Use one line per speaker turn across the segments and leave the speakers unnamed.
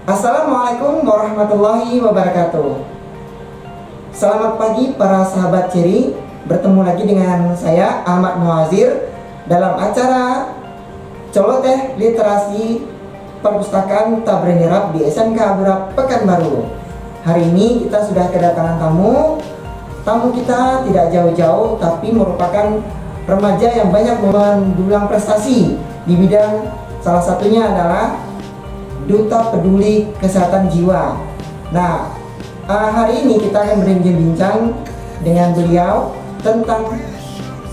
Assalamualaikum warahmatullahi wabarakatuh. Selamat pagi para sahabat Ceri. Bertemu lagi dengan saya Ahmad Muazir dalam acara Celoteh Literasi Perpustakaan Tabrenirab di SMK Aburab Pekanbaru. Hari ini kita sudah kedatangan tamu. Tamu kita tidak jauh-jauh tapi merupakan remaja yang banyak mendulang prestasi di bidang, salah satunya adalah Duta Peduli Kesehatan Jiwa. Nah, hari ini kita akan berbincang dengan beliau tentang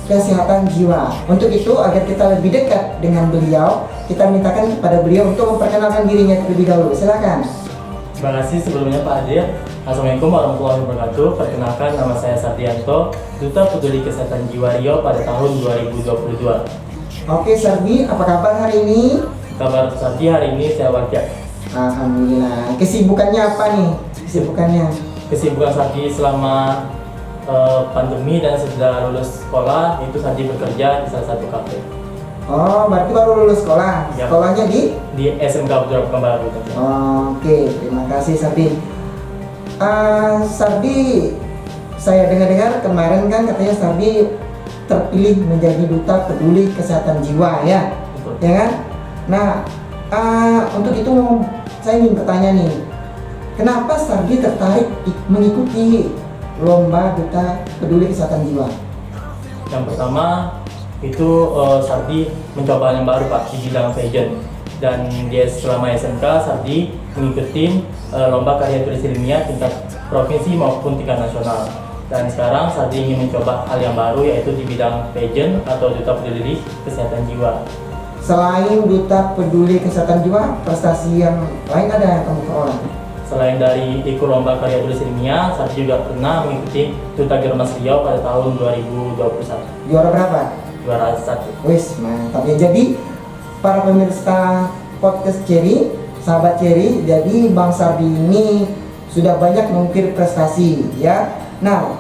kesehatan jiwa. Untuk itu, agar kita lebih dekat dengan beliau, kita mintakan kepada beliau untuk memperkenalkan dirinya terlebih dahulu. Silakan.
Terima kasih sebelumnya Pak Adir. Assalamualaikum warahmatullahi wabarakatuh. Perkenalkan, nama saya Sardianto, Duta Peduli Kesehatan Jiwa Riau pada tahun 2022.
Oke, Sardi, apa kabar hari ini?
Kabar Sardi hari ini saya wajah.
Alhamdulillah. Kesibukannya apa nih?
Kesibukan Sardi selama pandemi dan setelah lulus sekolah itu Sardi bekerja di salah satu kafe.
Oh, berarti baru lulus sekolah.
Ya.
Sekolahnya di
SMK Aburab Pekanbaru.
Oke, terima kasih Sardi. Sardi, saya dengar-dengar kemarin kan katanya Sardi terpilih menjadi Duta Peduli Kesehatan Jiwa, ya?
Betul.
Ya kan? Nah, untuk itu saya ingin bertanya nih, kenapa Sardi tertarik mengikuti lomba Duta Peduli Kesehatan Jiwa?
Yang pertama itu Sardi mencoba yang baru Pak di bidang pageant, dan dia selama SMK Sardi mengikuti lomba karya tulis ilmiah tingkat provinsi maupun tingkat nasional. Dan sekarang Sardi ingin mencoba hal yang baru, yaitu di bidang pageant atau Duta Peduli Kesehatan Jiwa.
Selain Duta Peduli Kesehatan Jiwa, prestasi yang lain ada yang kamu peroleh?
Selain dari ikut lomba karya tulis ilmiah, Sardi juga pernah mengikuti Duta Germas Riau pada tahun 2021.
Juara berapa?
Juara 1.
Wis, mantap ya. Jadi para pemirsa podcast Ceri, sahabat Ceri, jadi Bang Sardi ini sudah banyak mengukir prestasi, ya. Nah,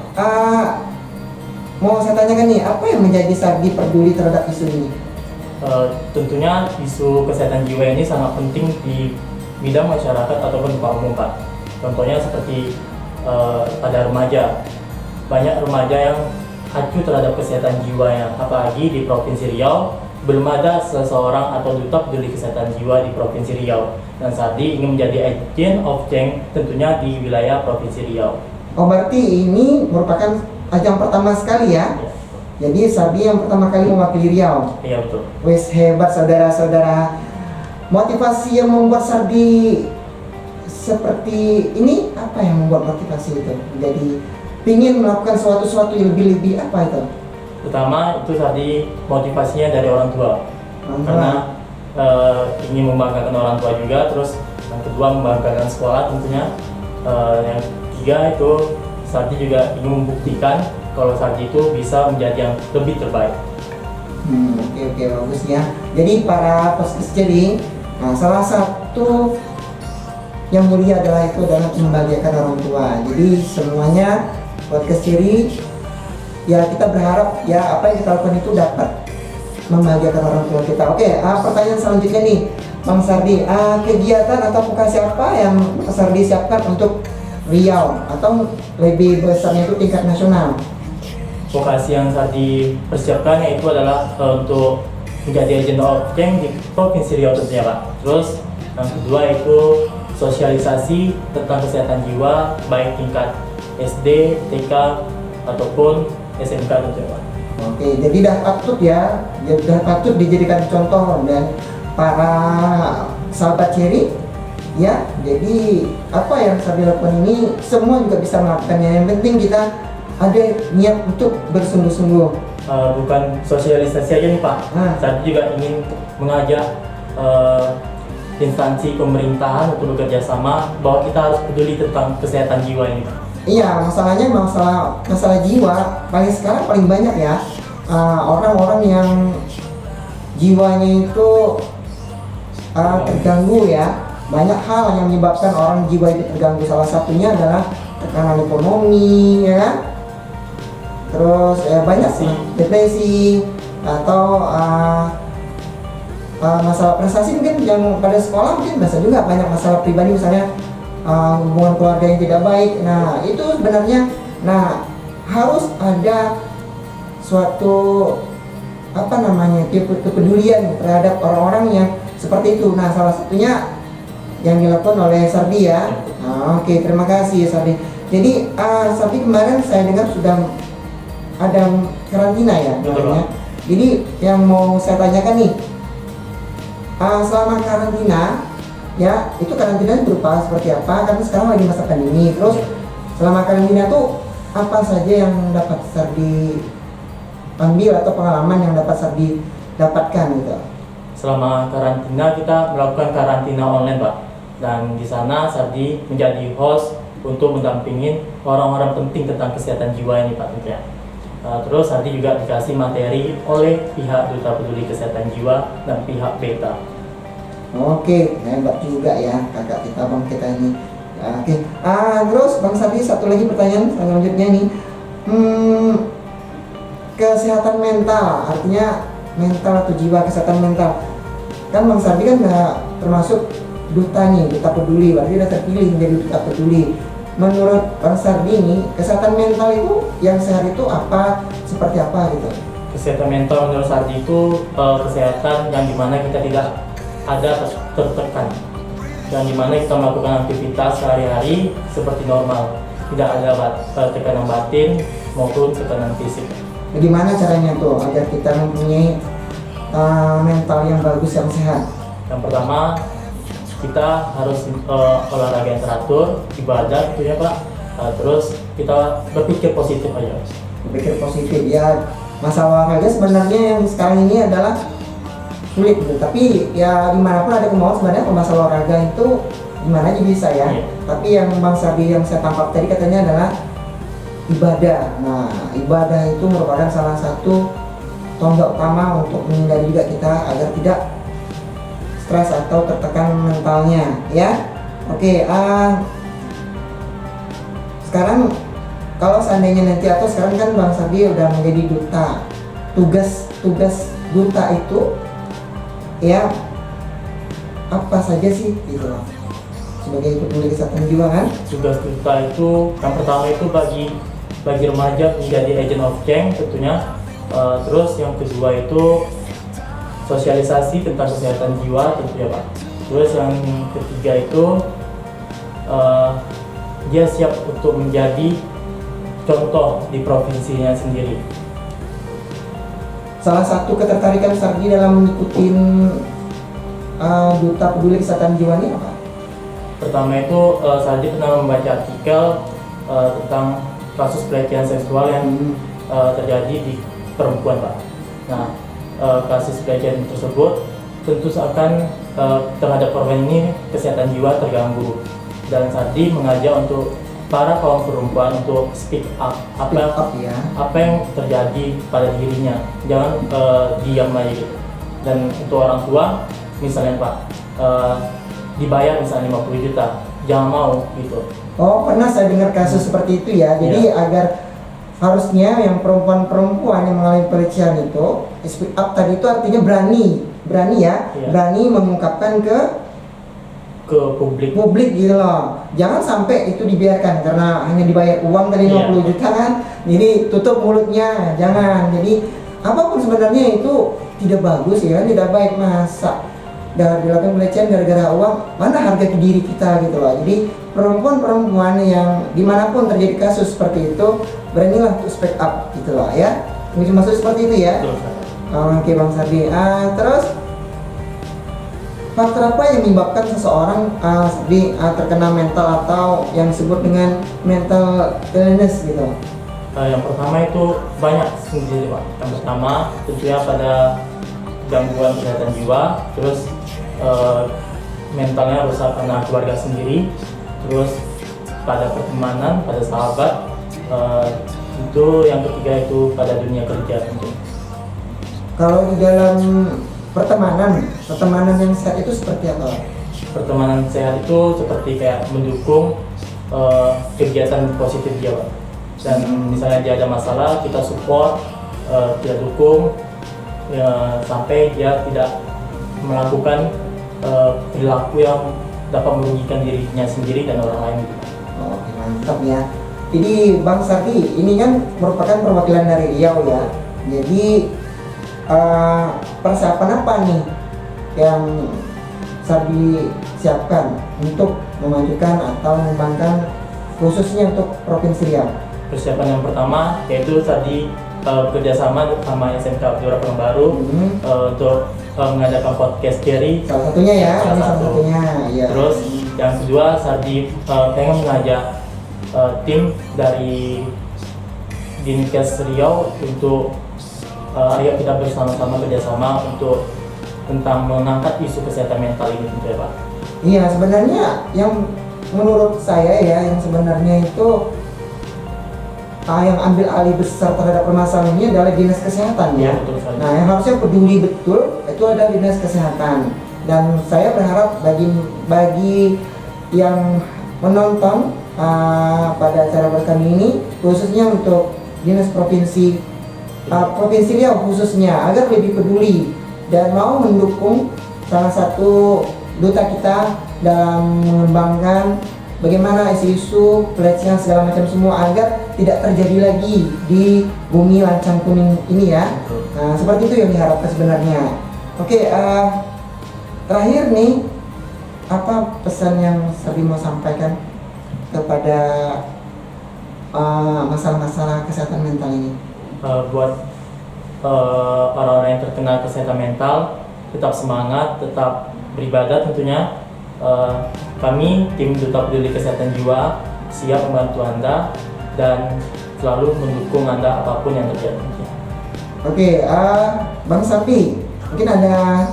mau saya tanyakan nih, apa yang menjadi Sardi peduli terhadap isu ini?
Tentunya isu kesehatan jiwa ini sangat penting di bidang masyarakat ataupun Pak umum Pak. Contohnya seperti pada remaja, banyak remaja yang acuh terhadap kesehatan jiwanya, apalagi di Provinsi Riau belum ada seseorang atau duta peduli kesehatan jiwa di Provinsi Riau, dan Sardi ingin menjadi agent of change tentunya di wilayah Provinsi Riau.
Oh, berarti ini merupakan ajang pertama sekali ya?
Ya.
Jadi Sardi yang pertama kali mewakili Riau.
Iya betul.
Wes, hebat saudara-saudara. Motivasi yang membuat Sardi seperti ini, apa yang membuat motivasi itu? Jadi ingin melakukan sesuatu yang lebih apa itu?
Pertama itu Sardi motivasinya dari orang tua. Karena ingin membanggakan orang tua juga. Terus yang kedua membanggakan sekolah tentunya. Yang ketiga itu Sardi juga ingin membuktikan kalau Sardi itu bisa menjadi yang lebih terbaik.
Oke, bagus ya. Jadi para podcast Ceri, nah, salah satu yang mulia adalah membahagiakan orang tua. Jadi semuanya podcast Ceri, ya kita berharap ya apa yang kita lakukan itu dapat membahagiakan orang tua kita. Oke, pertanyaan selanjutnya nih, Bang Sardi, kegiatan atau vokasi apa yang Sardi siapkan untuk Riau atau lebih besarnya itu tingkat nasional?
Vokasi yang Sardi persiapkan yaitu adalah untuk menjadi agent of change di Provinsi Riau tentunya Pak. Terus yang kedua itu sosialisasi tentang kesehatan jiwa baik tingkat SD, TK ataupun SMK tentunya Pak.
Oke, jadi dah patut dijadikan contoh dan para sahabat Ceri, ya. Jadi apa yang saya lakukan ini semua juga bisa melakukannya. Yang penting kita ada niat untuk bersungguh-sungguh.
Bukan sosialisasi aja nih Pak. Saya juga ingin mengajak instansi pemerintahan untuk bekerja sama bahwa kita harus peduli tentang kesehatan jiwa ini Pak.
Iya, masalahnya masalah jiwa sekarang paling banyak ya, orang-orang yang jiwanya itu terganggu ya. Banyak hal yang menyebabkan orang jiwa itu terganggu. Salah satunya adalah tekanan ekonomi, ya kan? Terus banyak sih depresi atau masalah prestasi mungkin yang pada sekolah mungkin biasa juga banyak masalah pribadi, misalnya hubungan keluarga yang tidak baik. Nah itu sebenarnya, nah harus ada suatu kepedulian terhadap orang-orang yang seperti itu. Nah salah satunya yang dilakukan oleh Sardi ya. Oke, terima kasih Sardi. Jadi Sardi kemarin saya dengar sudah ada karantina ya kemarin ya. Jadi yang mau saya tanyakan nih, selama karantina ya, itu karantina berupa seperti apa? Karena sekarang lagi masa pandemi. Terus selama karantina tuh apa saja yang dapat Sardi ambil atau pengalaman yang dapat Sardi dapatkan gitu?
Selama karantina kita melakukan karantina online, Pak. Dan di sana Sardi menjadi host untuk mendampingin orang-orang penting tentang kesehatan jiwa ini, Pak, tentunya. Terus Sardi juga dikasih materi oleh pihak Duta Peduli Kesehatan Jiwa dan pihak BETA.
Oke, hebat juga ya kakak kita, bang kita ini. Oke, terus Bang Sardi, satu lagi pertanyaan selanjutnya nih. Kesehatan mental, artinya mental atau jiwa, kesehatan mental. Kan Bang Sardi kan termasuk duta nih, duta peduli, berarti udah terpilih menjadi duta peduli. Menurut Bang Sardi ini, kesehatan mental itu yang sehat itu apa, seperti apa gitu?
Kesehatan mental menurut Sardi itu kesehatan yang dimana kita tidak ada tertekan, yang dimana kita melakukan aktivitas sehari-hari seperti normal, tidak ada tekanan batin maupun tekanan fisik.
Bagaimana caranya tuh agar kita mempunyai mental yang bagus, yang sehat?
Yang pertama, kita harus olahraga yang teratur, ibadah gitu ya Pak. Terus kita berpikir positif aja.
Berpikir positif ya. Masalah olahraga sebenarnya yang sekarang ini adalah sulit gitu. Tapi ya dimanapun ada kemauan sebenarnya, masalah olahraga itu gimana aja bisa ya.
Iya.
Tapi yang Bang Sardi yang saya tangkap tadi katanya adalah ibadah. Nah, ibadah itu merupakan salah satu tonggak utama untuk menghindari juga kita agar tidak stres atau tertekan mentalnya ya. Oke, sekarang kalau seandainya nanti, atau sekarang kan Bang Sardi udah menjadi duta, tugas duta itu ya apa saja sih gitu loh, sebagai peduli kesehatan jiwa kan?
Tugas duta itu yang pertama itu bagi remaja menjadi agent of change tentunya. Terus yang kedua itu sosialisasi tentang kesehatan jiwa tentunya Pak. Terus yang ketiga itu dia siap untuk menjadi contoh di provinsinya sendiri.
Salah satu ketertarikan Sardi dalam mengikuti duta peduli kesehatan jiwa ini apa?
Pertama itu Sardi pernah membaca artikel tentang kasus pelecehan seksual yang terjadi di perempuan Pak. Nah, kasus pelecehan tersebut tentu akan terhadap korban ini kesehatan jiwa terganggu, dan Sardi mengajak untuk para kaum perempuan untuk speak up apa yang terjadi pada dirinya, jangan diam aja gitu. Dan untuk orang tua misalnya Pak, dibayar misalnya 50 juta, jangan mau gitu.
Oh, pernah saya dengar kasus seperti itu ya. Jadi agar harusnya yang perempuan-perempuan yang mengalami pelecehan itu speak up tadi itu artinya berani ya, berani mengungkapkan ke publik gitu loh. Jangan sampai itu dibiarkan karena hanya dibayar uang tadi 50 juta kan, jadi tutup mulutnya, jangan. Jadi apapun sebenarnya itu tidak bagus ya, tidak baik. Masa dilakukan pelecehan gara-gara uang, mana harga diri kita gitu loh. Jadi perempuan-perempuan yang dimanapun terjadi kasus seperti itu, beranilah untuk speak up gitu loh ya. Maksud seperti itu ya. Oke Bang Sardi. Terus faktor apa yang menyebabkan seseorang terkena mental atau yang disebut dengan mental illness gitu?
Yang pertama itu banyak sendiri Pak. Yang pertama tentunya pada gangguan kesehatan jiwa, terus mentalnya rusak karena keluarga sendiri, terus pada pertemanan, pada sahabat, itu yang ketiga itu pada dunia kerja tentu.
Kalau di dalam pertemanan yang sehat itu seperti apa?
Pertemanan sehat itu seperti kayak mendukung kegiatan positif dia Pak. Dan misalnya dia ada masalah, kita support, kita dukung ya, sampai dia tidak melakukan perilaku yang dapat merugikan dirinya sendiri dan orang lain gitu.
Oke, mantap ya. Jadi Bang Sardi ini kan merupakan perwakilan dari Riau ya. Jadi persiapan apa nih yang Sardi siapkan untuk memajukan atau mengembangkan khususnya untuk Provinsi Riau?
Persiapan yang pertama yaitu tadi kerjasama sama SMK Abdurrahman Pekanbaru untuk mengadakan podcast Cherry.
Salah satunya ya,
Salah
ini salah
satu.
satunya ya.
Terus yang kedua Sardi pengen mengajak tim dari Dinkes Riau untuk ayo kita bersama-sama kerjasama untuk tentang mengangkat isu kesehatan mental ini gitu ya Pak.
Iya, sebenarnya yang menurut saya ya, yang sebenarnya itu yang ambil alih besar terhadap permasalahan ini adalah dinas kesehatan ya.
Betul sekali.
Nah, yang harusnya peduli betul itu adalah dinas kesehatan. Dan saya berharap bagi yang menonton pada acara kami ini, khususnya untuk dinas provinsi Riau khususnya, agar lebih peduli dan mau mendukung salah satu duta kita dalam mengembangkan bagaimana isu-isu pelecehan segala macam semua agar tidak terjadi lagi di bumi lancang kuning ini ya. Nah, seperti itu yang diharapkan sebenarnya. Oke, terakhir nih, apa pesan yang Sardi mau sampaikan kepada masalah-masalah kesehatan mental ini?
Buat orang-orang yang terkena kesehatan mental, tetap semangat, tetap beribadah tentunya. Kami tim Duta Peduli Kesehatan Jiwa siap membantu Anda dan selalu mendukung Anda apapun yang terjadi.
Oke, Bang Sapi, mungkin ada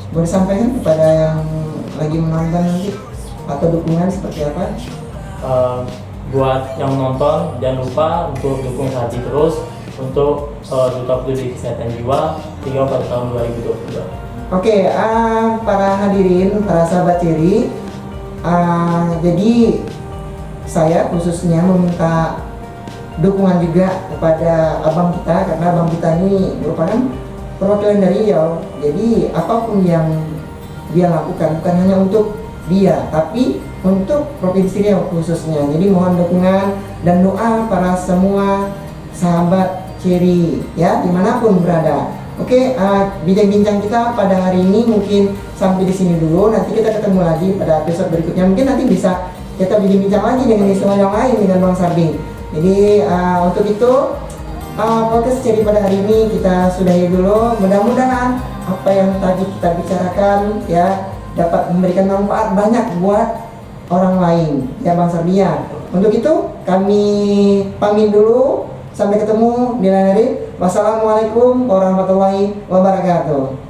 boleh sampaikan kepada yang lagi menonton nanti atau dukungan seperti apa?
Buat yang menonton, jangan lupa untuk dukung Sardi terus untuk Duta Peduli Kesehatan Jiwa hingga pada tahun 2022.
Oke, para hadirin, para sahabat Cherry, jadi saya khususnya meminta dukungan juga kepada abang kita, karena abang kita ini merupakan perwakilan dari Riau. Jadi apapun yang dia lakukan bukan hanya untuk dia, tapi untuk Provinsi Riau khususnya. Jadi mohon dukungan dan doa para semua sahabat Cherry ya, dimanapun berada. Oke, bincang-bincang kita pada hari ini mungkin sampai di sini dulu. Nanti kita ketemu lagi pada episode berikutnya. Mungkin nanti bisa kita bincang-bincang lagi dengan isu yang lain dengan Bang Sardi. Jadi untuk itu podcast Cherry pada hari ini kita sudahi dulu. Mudah-mudahan apa yang tadi kita bicarakan ya dapat memberikan manfaat banyak buat orang lain ya Bang Sardi ya. Untuk itu kami pamit dulu. Sampai ketemu di lain hari. Wassalamualaikum warahmatullahi wabarakatuh.